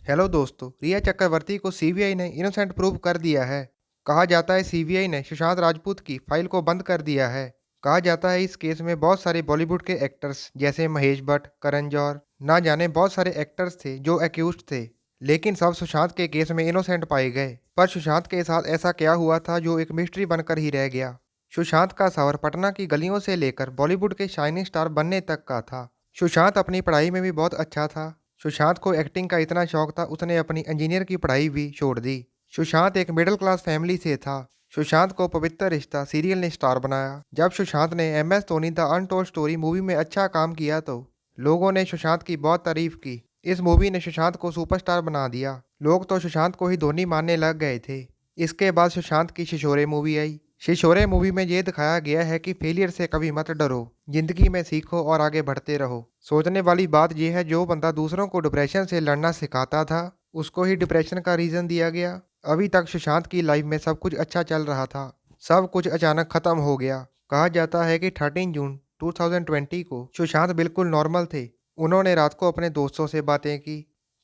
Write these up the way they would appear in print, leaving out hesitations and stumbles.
Hello दोस्तों, रिया चक्रवर्ती को CBI ने इनोसेंट प्रूव कर दिया है। कहा जाता है सीबीआई ने सुशांत राजपूत की फाइल को बंद कर दिया है। कहा जाता है इस केस में बहुत सारे बॉलीवुड के एक्टर्स जैसे महेश भट्ट, करण जौहर, ना जाने बहुत सारे एक्टर्स थे जो एक्यूज थे। लेकिन सब सुशांत के केस में इनोसेंट पाए गए। पर सुशांत के साथ ऐसा क्या हुआ था जो एक मिस्ट्री बनकर ही रह गया। सुशांत का सफर पटना की गलियों से लेकर बॉलीवुड के शाइनिंग स्टार बनने तक का था। सुशांत अपनी पढ़ाई में भी बहुत अच्छा था। सुशांत को एक्टिंग का इतना शौक था उसने अपनी इंजीनियर की पढ़ाई भी छोड़ दी। सुशांत एक मिडिल क्लास फैमिली से था। सुशांत को पवित्र रिश्ता सीरियल ने स्टार बनाया। जब सुशांत ने MS Dhoni the untold story movie में अच्छा काम किया तो लोगों ने सुशांत की बहुत तारीफ की। इस मूवी ने सुशांत को सुपरस्टार बना दिया। लोग तो सुशांत को ही धोनी मानने लग गए थे। इसके बाद सुशांत की शिशोरे मूवी आई। शिशोरे मूवी में ये दिखाया गया है कि फेलियर से कभी मत डरो, जिंदगी में सीखो और आगे बढ़ते रहो। सोचने वाली बात यह है, जो बंदा दूसरों को डिप्रेशन से लड़ना सिखाता था उसको ही डिप्रेशन का रीजन दिया गया। अभी तक सुशांत की लाइफ में सब कुछ अच्छा चल रहा था, सब कुछ अचानक खत्म हो गया। कहा जाता है कि 13 जून 2020 को सुशांत बिल्कुल नॉर्मल थे। उन्होंने रात को अपने दोस्तों से बातें की।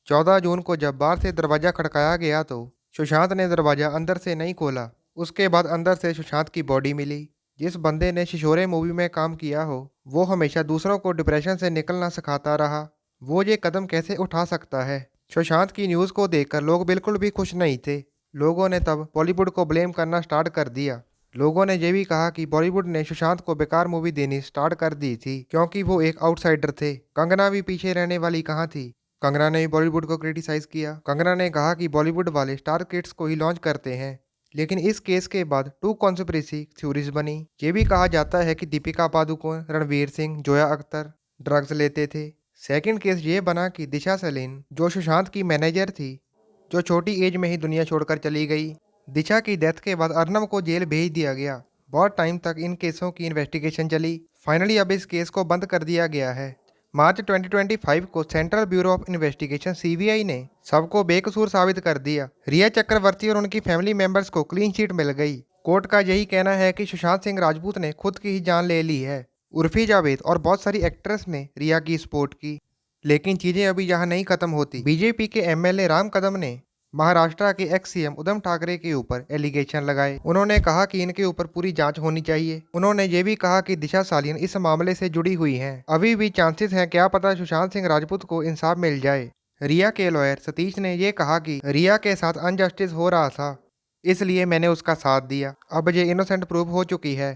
14 जून को जब बाहर से दरवाजा खड़काया गया तो सुशांत ने दरवाजा अंदर से नहीं खोला। उसके बाद अंदर से सुशांत की बॉडी मिली। जिस बंदे ने शिशोरे मूवी में काम किया हो वो हमेशा दूसरों को डिप्रेशन से निकलना सिखाता रहा, वो ये कदम कैसे उठा सकता है। सुशांत की न्यूज़ को देखकर लोग बिल्कुल भी खुश नहीं थे। लोगों ने तब बॉलीवुड को ब्लेम करना स्टार्ट कर दिया। लोगों ने ये भी कहा कि बॉलीवुड ने सुशांत को बेकार मूवी देनी स्टार्ट कर दी थी क्योंकि वो एक आउटसाइडर थे। कंगना भी पीछे रहने वाली कहाँ थी। कंगना ने भी बॉलीवुड को क्रिटिसाइज किया। कंगना ने कहा कि बॉलीवुड वाले स्टार किड्स को ही लॉन्च करते हैं। लेकिन इस केस के बाद टू कॉन्स्पिरेसी थ्योरीज बनी। ये भी कहा जाता है कि दीपिका पादुकोण, रणवीर सिंह, जोया अख्तर ड्रग्स लेते थे। सेकंड केस ये बना कि दिशा सलीन जो सुशांत की मैनेजर थी, जो छोटी एज में ही दुनिया छोड़कर चली गई। दिशा की डेथ के बाद अर्नब को जेल भेज दिया गया। बहुत टाइम तक इन केसों की इन्वेस्टिगेशन चली। फाइनली अब इस केस को बंद कर दिया गया है। मार्च 2025 को central bureau of investigation CBI ने सबको बेकसूर साबित कर दिया। रिया चक्रवर्ती और उनकी फैमिली मेंबर्स को क्लीन चिट मिल गई। कोर्ट का यही कहना है कि सुशांत सिंह राजपूत ने खुद की ही जान ले ली है। उर्फी जावेद और बहुत सारी एक्ट्रेस ने रिया की सपोर्ट की। लेकिन चीजें अभी यहाँ नहीं खत्म होती। बीजेपी के MLA राम कदम ने महाराष्ट्र के एक्स CM उद्धव ठाकरे के ऊपर एलिगेशन लगाए। उन्होंने कहा कि इनके ऊपर पूरी जांच होनी चाहिए। उन्होंने ये भी कहा कि दिशा सालियन इस मामले से जुड़ी हुई हैं। अभी भी चांसेस हैं, क्या पता सुशांत सिंह राजपूत को इंसाफ मिल जाए। रिया के लॉयर सतीश ने यह कहा कि रिया के साथ अनजस्टिस हो रहा था, इसलिए मैंने उसका साथ दिया। अब ये इनोसेंट प्रूव हो चुकी है।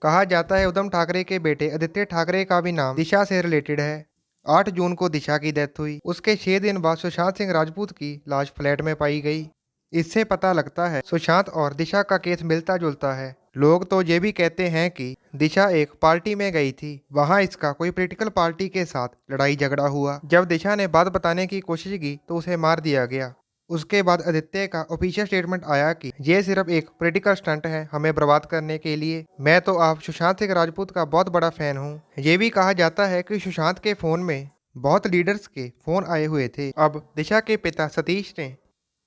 कहा जाता है उद्धव ठाकरे के बेटे आदित्य ठाकरे का भी नाम दिशा से रिलेटेड है। 8 जून को दिशा की डेथ हुई। उसके 6 दिन बाद सुशांत सिंह राजपूत की लाश फ्लैट में पाई गई। इससे पता लगता है सुशांत और दिशा का केस मिलता जुलता है। लोग तो ये भी कहते हैं कि दिशा एक पार्टी में गई थी, वहां इसका कोई पॉलिटिकल पार्टी के साथ लड़ाई झगड़ा हुआ। जब दिशा ने बात बताने की कोशिश की तो उसे मार दिया गया। उसके बाद आदित्य का ऑफिशियल स्टेटमेंट आया कि ये सिर्फ एक पॉलिटिकल स्टंट है हमें बर्बाद करने के लिए। मैं तो आप सुशांत सिंह राजपूत का बहुत बड़ा फैन हूँ। ये भी कहा जाता है कि सुशांत के फोन में बहुत लीडर्स के फोन आए हुए थे। अब दिशा के पिता सतीश ने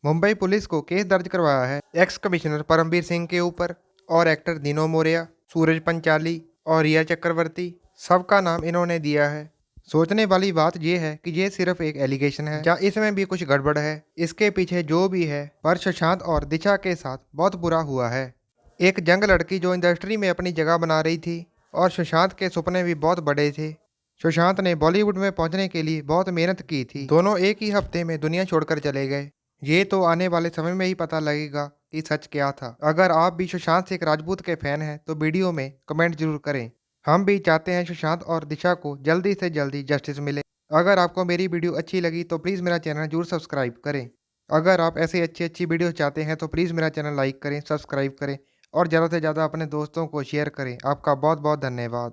मुंबई पुलिस को केस दर्ज करवाया है एक्स कमिश्नर परमवीर सिंह के ऊपर, और एक्टर दिनो मोरिया, सूरज पंचाली और रिया चक्रवर्ती, सबका नाम इन्होंने दिया है। सोचने वाली बात यह है कि ये सिर्फ एक एलिगेशन है, क्या इसमें भी कुछ गड़बड़ है। इसके पीछे जो भी है, पर सुशांत और दिशा के साथ बहुत बुरा हुआ है। एक यंग लड़की जो इंडस्ट्री में अपनी जगह बना रही थी, और सुशांत के सपने भी बहुत बड़े थे। सुशांत ने बॉलीवुड में पहुंचने के लिए बहुत मेहनत की थी। दोनों एक ही हफ्ते में दुनिया छोड़कर चले गए। ये तो आने वाले समय में ही पता लगेगा कि सच क्या था। अगर आप भी सुशांत सिंह राजपूत के फैन हैं तो वीडियो में कमेंट जरूर करें। हम भी चाहते हैं सुशांत और दिशा को जल्दी से जल्दी जस्टिस मिले। अगर आपको मेरी वीडियो अच्छी लगी तो प्लीज़ मेरा चैनल जरूर सब्सक्राइब करें। अगर आप ऐसी अच्छी अच्छी वीडियो चाहते हैं तो प्लीज़ मेरा चैनल लाइक करें, सब्सक्राइब करें और ज़्यादा से ज़्यादा अपने दोस्तों को शेयर करें। आपका बहुत बहुत धन्यवाद।